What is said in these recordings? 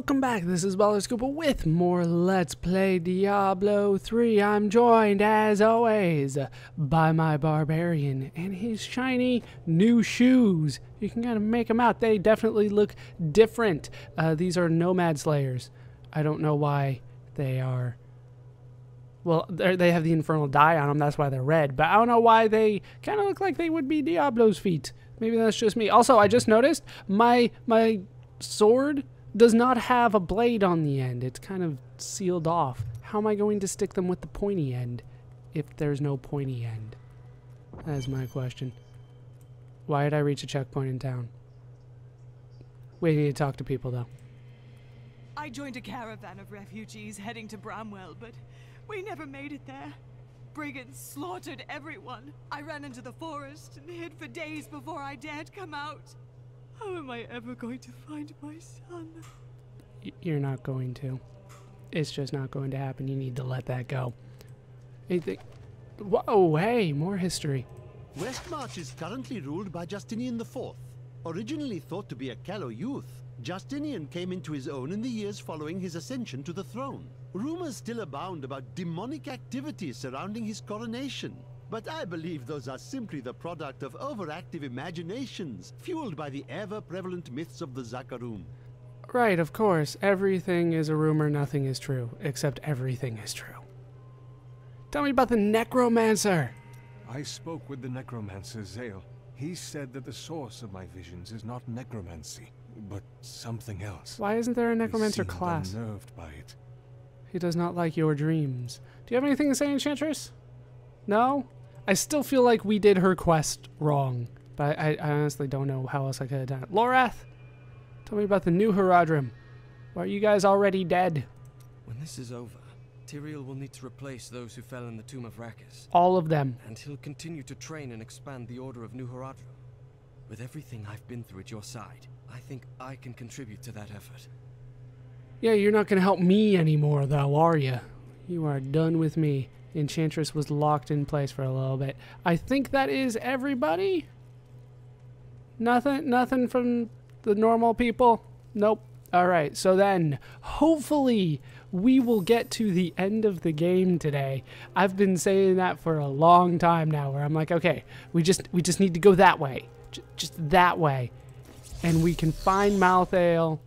welcome back. This is Scuba with more Let's Play Diablo 3. I'm joined, as always, by my barbarian and his shiny new shoes. You can kind of make them out. They definitely look different. These are Nomad Slayers. I don't know why they are... Well, they have the infernal dye on them. That's why they're red. But I don't know why they kind of look like they would be Diablo's feet. Maybe that's just me. Also, I just noticed my sword does not have a blade on the end. It's kind of sealed off. How am I going to stick them with the pointy end if there's no pointy end? That is my question. Why did I reach a checkpoint in town? We need to talk to people, though. I joined a caravan of refugees heading to Bramwell, but we never made it there. Brigands slaughtered everyone. I ran into the forest and hid for days before I dared come out. How am I ever going to find my son? You're not going to. It's just not going to happen. You need to let that go. Anything? Whoa, hey, more history. Westmarch is currently ruled by Justinian IV. Originally thought to be a callow youth, Justinian came into his own in the years following his ascension to the throne. Rumors still abound about demonic activities surrounding his coronation. But I believe those are simply the product of overactive imaginations, fueled by the ever-prevalent myths of the Zakarum. Right, of course. Everything is a rumor, nothing is true. Except everything is true. Tell me about the Necromancer! I spoke with the Necromancer, Zale. He said that the source of my visions is not necromancy, but something else. Why isn't there a Necromancer He seemed class? unnerved by it. He does not like your dreams. Do you have anything to say, Enchantress? No? I still feel like we did her quest wrong, but I honestly don't know how else I could have done it. Lorath, tell me about the new Herodrim. Why are you guys already dead? When this is over, Tyrael will need to replace those who fell in the Tomb of Rakis. All of them. And he'll continue to train and expand the Order of New Herodrim. With everything I've been through at your side, I think I can contribute to that effort. Yeah, you're not going to help me anymore, though, are you? You are done with me. Enchantress was locked in place for a little bit. I think that is everybody. Nothing from the normal people? Nope. Alright, so then, hopefully, we will get to the end of the game today. I've been saying that for a long time now, where I'm like, okay, we just need to go that way. Just that way. And we can find Malthael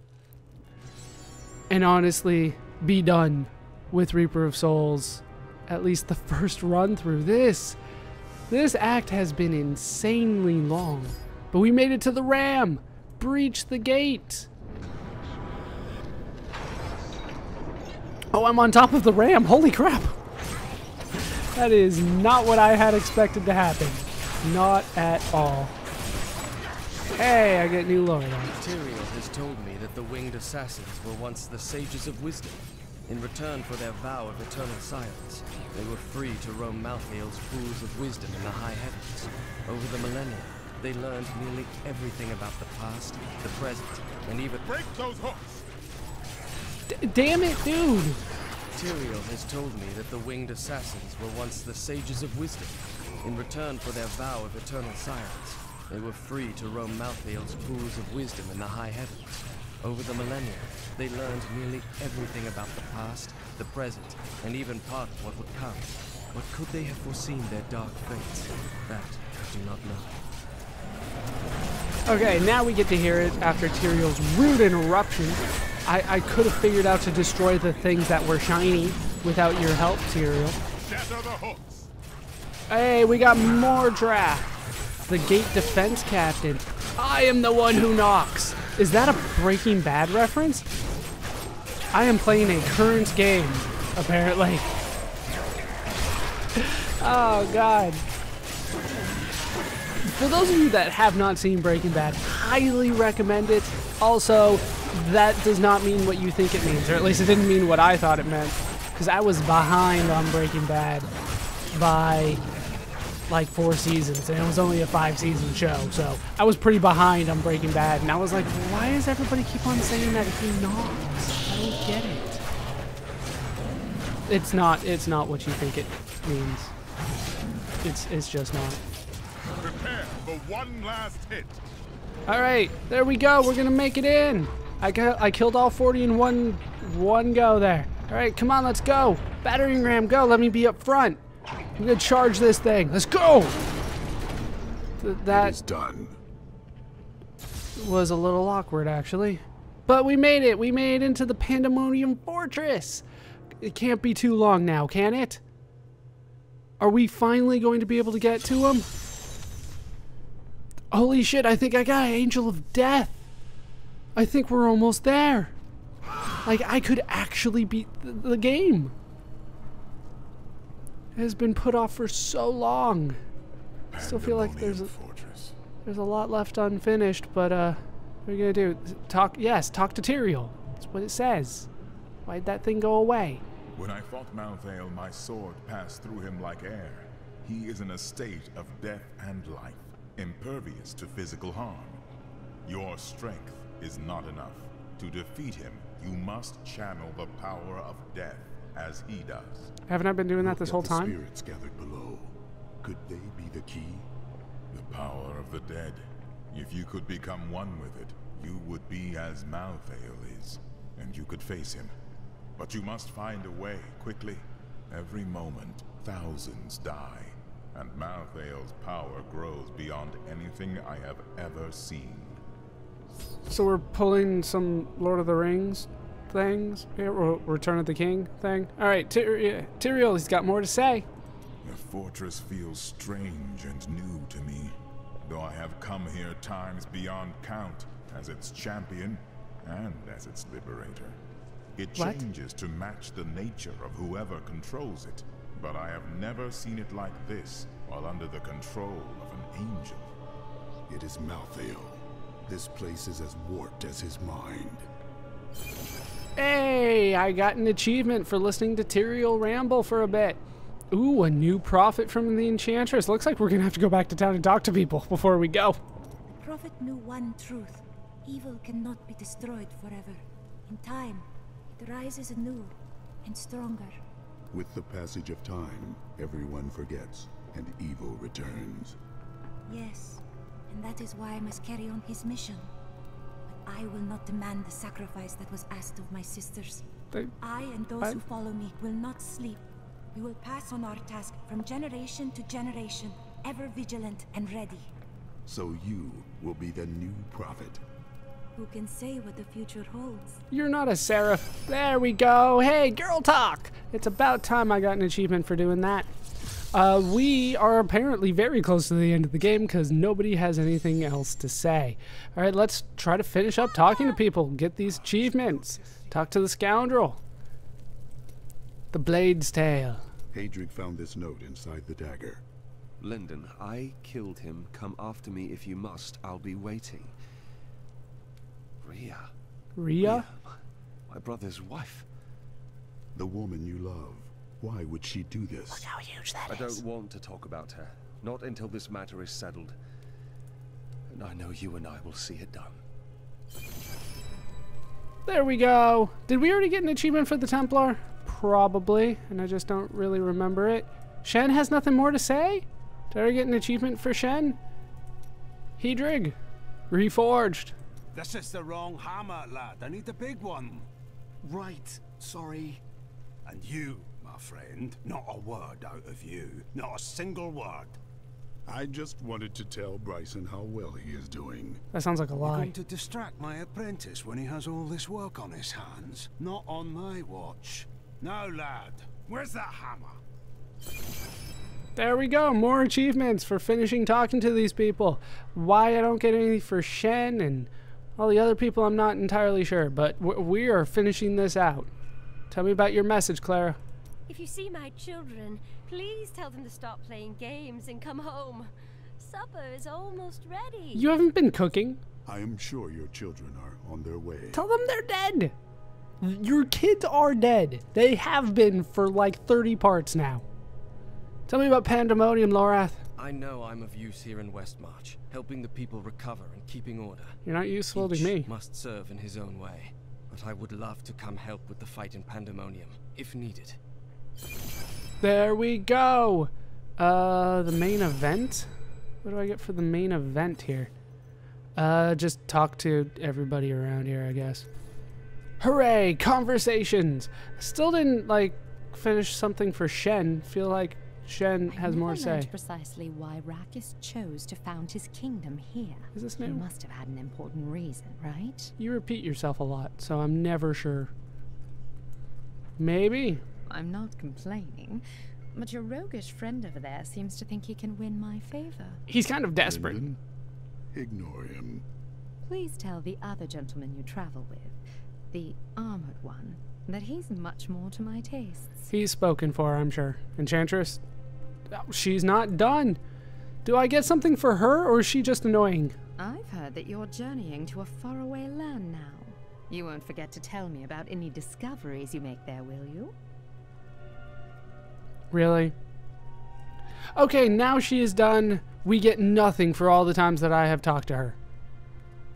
and honestly be done with Reaper of Souls. At least the first run through this. This act has been insanely long. But we made it to the ram. Breach the gate. Oh, I'm on top of the ram. Holy crap. That is not what I had expected to happen. Not at all. Hey, I get new lore now. Tyrael has told me that the winged assassins were once the sages of wisdom. In return for their vow of eternal silence, they were free to roam Malthael's pools of wisdom in the high heavens. Over the millennia, they learned nearly everything about the past, the present, and even— Break those hooks! Damn it, dude! Tyrael has told me that the winged assassins were once the sages of wisdom. In return for their vow of eternal silence, they were free to roam Malthael's pools of wisdom in the high heavens. Over the millennia, they learned nearly everything about the past, the present, and even part of what would come. What could they have foreseen their dark fates? That I do not know. Okay, now we get to hear it after Tyrael's rude interruption. I could have figured out to destroy the things that were shiny without your help, Tyrael. Shatter the hooks! Hey, we got more draft. The gate defense captain. I am the one who knocks. Is that a Breaking Bad reference? I am playing a current game, apparently. Oh, God. For those of you that have not seen Breaking Bad, highly recommend it. Also, that does not mean what you think it means, or at least it didn't mean what I thought it meant, because I was behind on Breaking Bad by like 4 seasons, and it was only a 5-season show, so I was pretty behind on Breaking Bad, and I was like, why does everybody keep on saying that he knocks? I don't get it. It's not what you think it means. It's just not. Prepare for one last hit. Alright, there we go, we're gonna make it in. I killed all 40 in one go there. All right, come on, let's go. Battering ram, go. Let me be up front. I'm gonna charge this thing. Let's go. That is done. was a little awkward, actually. But we made it. We made it into the Pandemonium Fortress. It can't be too long now, can it? Are we finally going to be able to get to him? Holy shit, I think I got Angel of Death. I think we're almost there. Like, I could actually beat the game. It has been put off for so long. I still feel like there's a lot left unfinished, but what are you gonna do? Talk to Tyrael. That's what it says. Why'd that thing go away? When I fought Malthael, my sword passed through him like air. He is in a state of death and life, impervious to physical harm. Your strength is not enough. To defeat him, you must channel the power of death as he does. Haven't I been doing that this whole The time? spirits gathered below. Could they be the key? The power of the dead. If you could become one with it, you would be as Malthael is, and you could face him. But you must find a way, quickly. Every moment, thousands die, and Malthael's power grows beyond anything I have ever seen. So we're pulling some Lord of the Rings things? Yeah, Return of the King thing? Alright, Tyrael, he's got more to say. The fortress feels strange and new to me, though I have come here times beyond count as its champion and as its liberator. It changes to match the nature of whoever controls it, but I have never seen it like this while under the control of an angel. It is Malthael. This place is as warped as his mind. Hey, I got an achievement for listening to Tyrael ramble for a bit. Ooh, a new prophet from the Enchantress. Looks like we're gonna have to go back to town and talk to people before we go. The prophet knew one truth. Evil cannot be destroyed forever. In time, it rises anew and stronger. With the passage of time, everyone forgets, and evil returns. Yes, and that is why I must carry on his mission. But I will not demand the sacrifice that was asked of my sisters. I and those who follow me will not sleep. We will pass on our task from generation to generation, ever vigilant and ready. So you will be the new prophet. Who can say what the future holds? You're not a seraph. There we go. Hey, girl talk. It's about time I got an achievement for doing that. We are apparently very close to the end of the game because nobody has anything else to say. All right, let's try to finish up talking to people, get these achievements. Talk to the scoundrel. The Blade's Tale. Hadric found this note inside the dagger. Lyndon, I killed him. Come after me if you must. I'll be waiting. Rhea, my brother's wife. The woman you love. Why would she do this? Look how huge that is. I don't want to talk about her. Not until this matter is settled. And I know you and I will see it done. There we go. Did we already get an achievement for the Templar? Probably, and I just don't really remember it. Shen has nothing more to say? Did I already get an achievement for Shen? Hedrig. Reforged. This is the wrong hammer, lad. I need a big one. Right. Sorry. And you, my friend, not a word out of you. Not a single word. I just wanted to tell Bryson how well he is doing. That sounds like a You're lie. going to distract my apprentice when he has all this work on his hands. Not on my watch. Now, lad, where's that hammer? There we go. More achievements for finishing talking to these people. Why I don't get any for Shen and all the other people, I'm not entirely sure, but we are finishing this out. Tell me about your message, Clara. If you see my children, please tell them to stop playing games and come home. Supper is almost ready. You haven't been cooking. I am sure your children are on their way. Tell them they're dead. Your kids are dead. They have been for like 30 parts now. Tell me about Pandemonium, Lorath. I know I'm of use here in Westmarch, helping the people recover and keeping order. You're not useful to me. Must serve in his own way, but I would love to come help with the fight in Pandemonium, if needed. There we go. The main event? What do I get for the main event here? Just talk to everybody around here, I guess. Hooray! Conversations! Still didn't, like, finish something for Shen. Feel like Shen has more to say. I learned precisely why Rakis chose to found his kingdom here. Is this new? He must have had an important reason, right? You repeat yourself a lot, so I'm never sure. Maybe. I'm not complaining, but your roguish friend over there seems to think he can win my favor. He's kind of desperate. Lyndon, ignore him. Please tell the other gentleman you travel with, the armored one, that he's much more to my tastes. He's spoken for, I'm sure. Enchantress? Oh, she's not done. Do I get something for her, or is she just annoying? I've heard that you're journeying to a faraway land now. You won't forget to tell me about any discoveries you make there, will you? Really? Okay, now she is done. We get nothing for all the times that I have talked to her.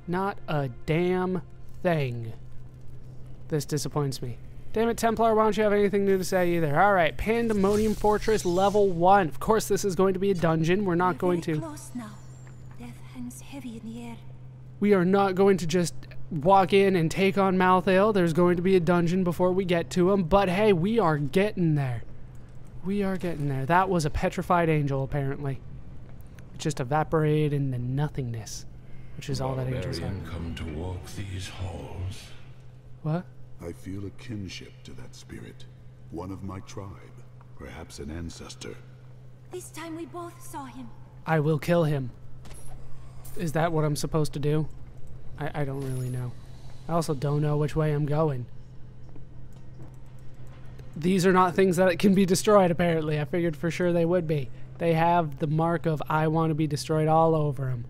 Not a damn thing. This disappoints me. Damn it, Templar, why don't you have anything new to say either? Alright, Pandemonium Fortress level 1. Of course, this is going to be a dungeon. We're not going to... close now. Death hangs heavy in the air. We are not going to just walk in and take on Malthael. There's going to be a dungeon before we get to him. But hey, we are getting there. We are getting there. That was a petrified angel, apparently. It just evaporated into nothingness, which is all that angels have. Come to walk these halls. What? I feel a kinship to that spirit. One of my tribe. Perhaps an ancestor. This time we both saw him. I will kill him. Is that what I'm supposed to do? I don't really know. I also don't know which way I'm going. These are not things that can be destroyed, apparently. I figured for sure they would be. They have the mark of I want to be destroyed all over them.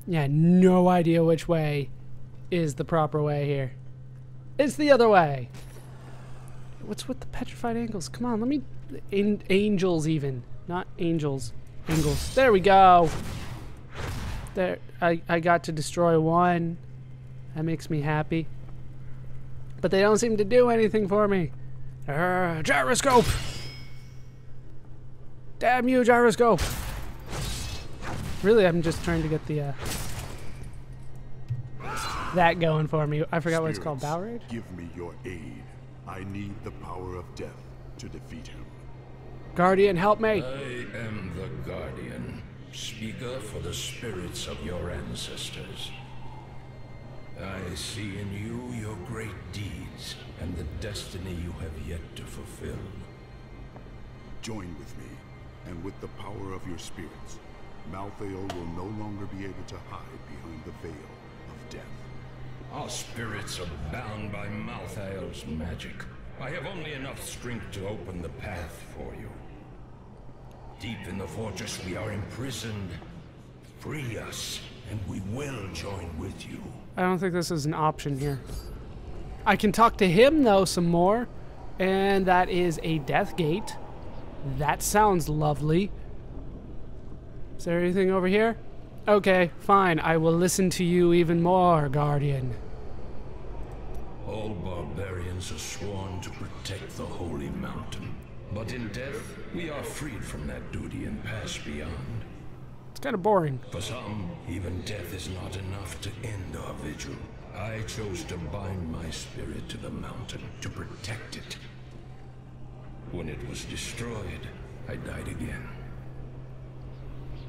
Yeah, no idea which way is the proper way here. It's the other way. What's with the petrified angles? Come on, let me... angels even. Not angels. Angles. There we go. There. I got to destroy one. That makes me happy. But they don't seem to do anything for me. Gyroscope! Damn you, gyroscope! Really, I'm just trying to get the, that going for me. I forgot what it's called. Battering? Give me your aid. I need the power of death to defeat him. Guardian, help me! I am the Guardian, speaker for the spirits of your ancestors. I see in you your great deeds and the destiny you have yet to fulfill. Join with me, and with the power of your spirits, Malthael will no longer be able to hide behind the veil of death. Our spirits are bound by Malthael's magic. I have only enough strength to open the path for you. Deep in the fortress we are imprisoned. Free us, and we will join with you. I don't think this is an option here. I can talk to him, though, some more. And that is a death gate. That sounds lovely. Is there anything over here? Okay, fine. I will listen to you even more, Guardian. All barbarians are sworn to protect the Holy Mountain. But in death, we are freed from that duty and pass beyond. It's kind of boring. For some, even death is not enough to end our vigil. I chose to bind my spirit to the mountain, to protect it. When it was destroyed, I died again.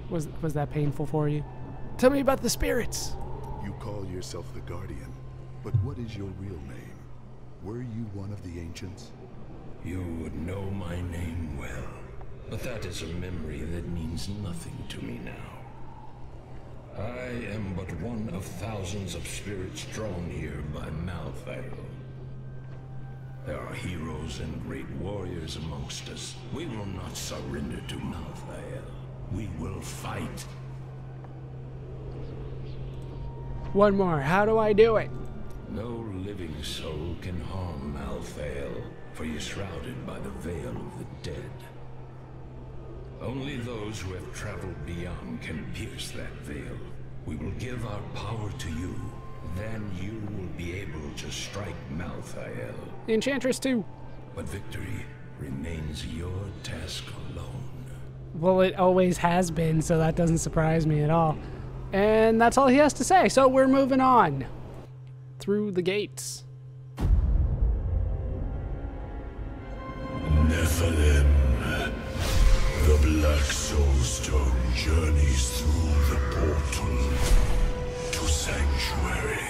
Was that painful for you? Tell me about the spirits. You call yourself the Guardian, but what is your real name? Were you one of the ancients? You would know my name well, but that is a memory that means nothing to me now. I am but one of thousands of spirits drawn here by Malthael. There are heroes and great warriors amongst us. We will not surrender to Malthael. We will fight. One more. How do I do it? No living soul can harm Malthael, for he is shrouded by the veil of the dead. Only those who have traveled beyond can pierce that veil. We will give our power to you. Then you will be able to strike Malthael. The Enchantress too. But victory remains your task alone. Well, it always has been, so that doesn't surprise me at all. And that's all he has to say. So we're moving on through the gates. Nephilim. The Black Soulstone journeys through the portal to Sanctuary.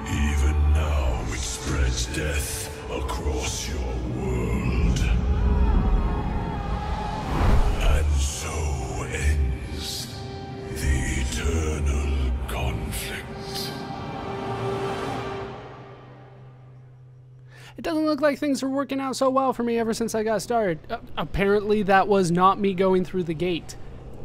Even now it spreads death across your world. And so ends the eternal conflict. It doesn't look like things are working out so well for me ever since I got started. Apparently that was not me going through the gate.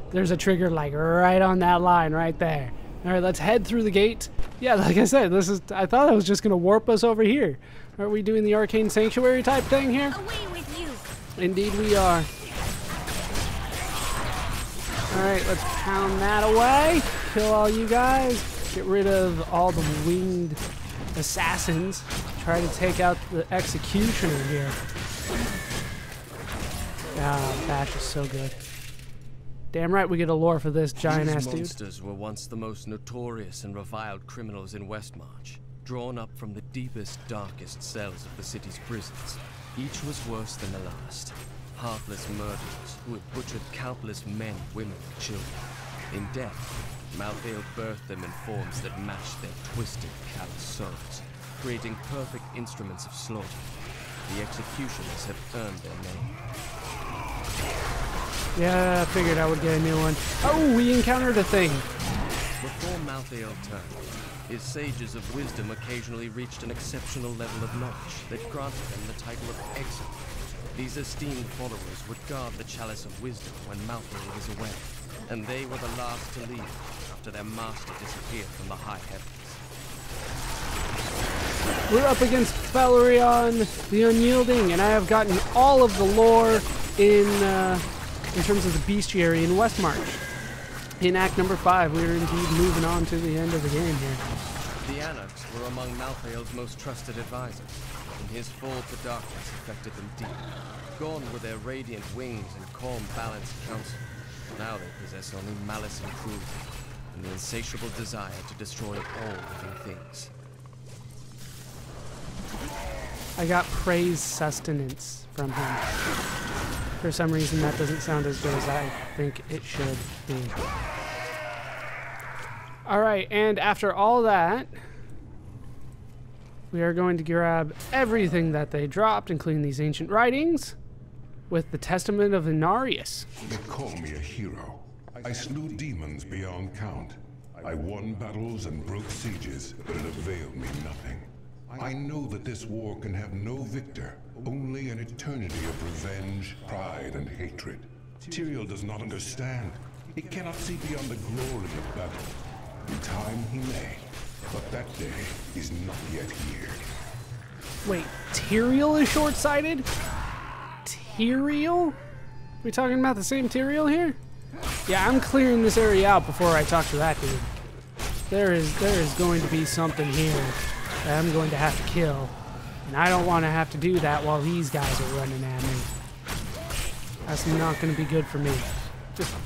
There's a trigger like right on that line right there. All right, let's head through the gate. Yeah, like I said, I thought I was just gonna warp us over here. Are we doing the Arcane Sanctuary type thing here? Away with you. Indeed we are. All right, let's pound that away. Kill all you guys. Get rid of all the winged assassins. Try to take out the executioner here. Ah, Bash is so good. Damn right we get a lore for this giant-ass dude. These monsters were once the most notorious and reviled criminals in Westmarch, drawn up from the deepest, darkest cells of the city's prisons. Each was worse than the last. Heartless murderers who had butchered countless men, women, and children. In death, Malthael birthed them in forms that matched their twisted, callous souls, creating perfect instruments of slaughter. The executioners have earned their name. Yeah, I figured I would get a new one. Oh, we encountered a thing. Before Malthael turned, his sages of wisdom occasionally reached an exceptional level of knowledge that granted them the title of Excellent. These esteemed followers would guard the Chalice of Wisdom when Malthael was away, and they were the last to leave after their master disappeared from the high heavens. We're up against Felurion the Unyielding, and I have gotten all of the lore in terms of the bestiary in Westmarch. In Act number 5, we are indeed moving on to the end of the game here. The Anarchs were among Malthael's most trusted advisors, and his fall to darkness affected them deeply. Gone were their radiant wings and calm, balanced counsel. Now they possess only malice and cruelty, and the insatiable desire to destroy all living things. I got praise sustenance from him. For some reason, that doesn't sound as good as I think it should be. Alright, and after all that, we are going to grab everything that they dropped, including these ancient writings, with the Testament of Inarius. They call me a hero. I slew demons beyond count. I won battles and broke sieges, but it availed me nothing. I know that this war can have no victor, only an eternity of revenge, pride, and hatred. Tyrael does not understand. He cannot see beyond the glory of battle. In time he may, but that day is not yet here. Wait, Tyrael is short-sighted? Tyrael? We talking about the same Tyrael here? Yeah, I'm clearing this area out before I talk to that dude. There is going to be something here that I'm going to have to kill. And I don't want to have to do that while these guys are running at me. That's not going to be good for me.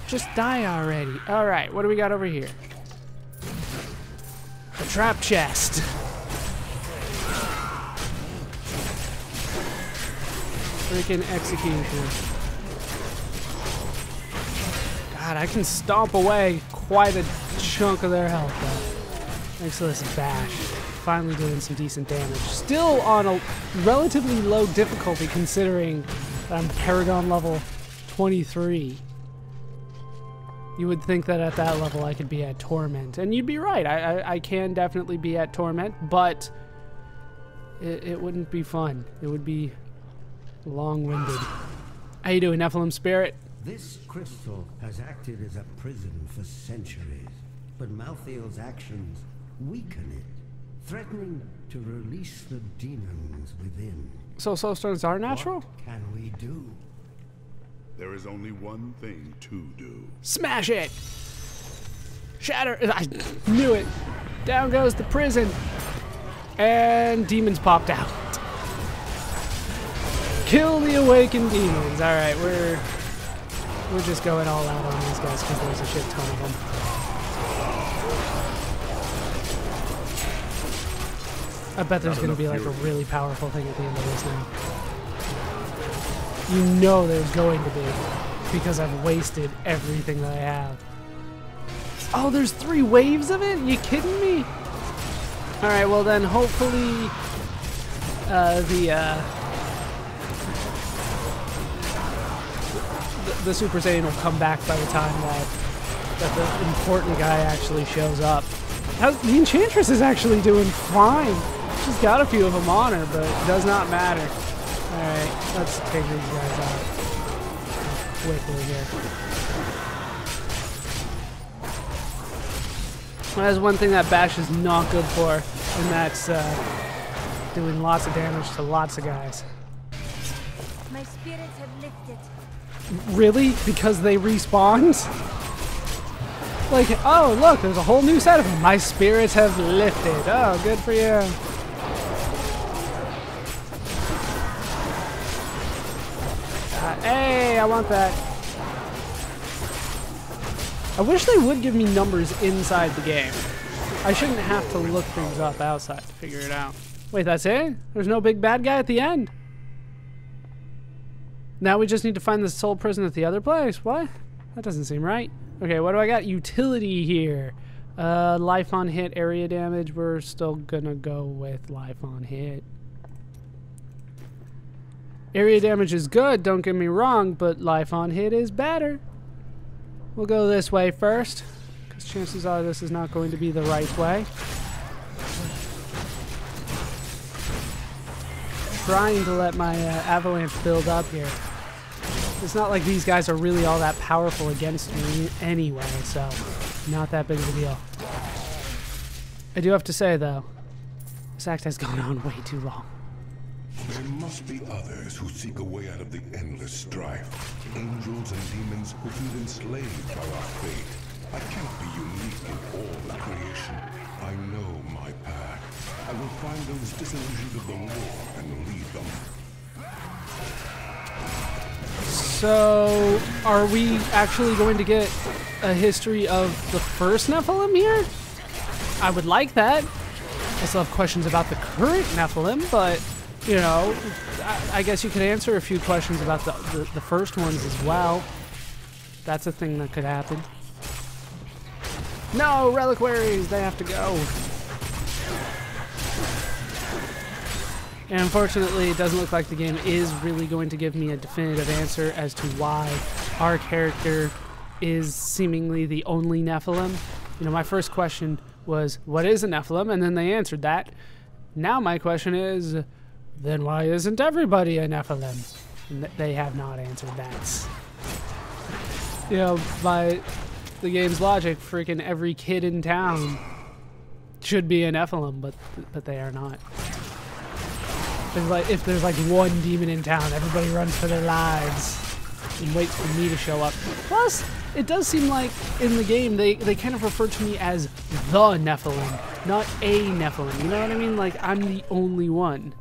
Just die already. Alright, what do we got over here? A trap chest. Freaking executioner. God, I can stomp away quite a chunk of their health though. Thanks to this bash. Finally doing some decent damage. Still on a relatively low difficulty considering that I'm Paragon level 23. You would think that at that level I could be at Torment. And you'd be right. I can definitely be at Torment, but it wouldn't be fun. It would be long-winded. How you doing, Nephilim Spirit? This crystal has acted as a prison for centuries, but Malthael's actions weaken it, threatening to release the demons within. So soulstones are natural? What can we do? There is only one thing to do. Smash it! Shatter! I knew it! Down goes the prison! And demons popped out. Kill the awakened demons. Alright, we're We're just going all out on these guys because there's a shit ton of them. I bet there's going to be like a really powerful thing at the end of this now. You know there's going to be, because I've wasted everything that I have. Oh, there's 3 waves of it? You kidding me? Alright, well then hopefully the Super Saiyan will come back by the time that the important guy actually shows up. The Enchantress is actually doing fine. She's got a few of them on her, but it does not matter. Alright, let's take these guys out quickly here. That's one thing that Bash is not good for, and that's doing lots of damage to lots of guys. My spirits have lifted. Really? Because they respawned? Like, oh look, there's a whole new set of them. My spirits have lifted. Oh, good for you. Hey, I want that. I wish they would give me numbers inside the game. I shouldn't have to look things up outside to figure it out. Wait, that's it? There's no big bad guy at the end? Now we just need to find the soul prison at the other place? What? That doesn't seem right. Okay, what do I got? Utility here. Life on hit, area damage. We're still gonna go with life on hit. Area damage is good, don't get me wrong, but life on hit is better. We'll go this way first, because chances are this is not going to be the right way. Trying to let my avalanche build up here. It's not like these guys are really all that powerful against me anyway, so not that big of a deal. I do have to say, though, this act has gone on way too long. There must be others who seek a way out of the endless strife. Angels and demons who've been enslaved by our fate. I can't be unique in all of creation. I know my path. I will find those disillusioned of the war and lead them. So, are we actually going to get a history of the first Nephilim here? I would like that. I still have questions about the current Nephilim, but, you know, I guess you could answer a few questions about the first ones as well. That's a thing that could happen. No, reliquaries! They have to go. And unfortunately, it doesn't look like the game is really going to give me a definitive answer as to why our character is seemingly the only Nephilim. You know, my first question was, what is a Nephilim? And then they answered that. Now my question is, then why isn't everybody a Nephilim? And they have not answered that. You know, by the game's logic, freaking every kid in town should be a Nephilim, but they are not. If there's like one demon in town, everybody runs for their lives and waits for me to show up. Plus, it does seem like in the game they kind of refer to me as the Nephilim, not a Nephilim. You know what I mean? Like, I'm the only one.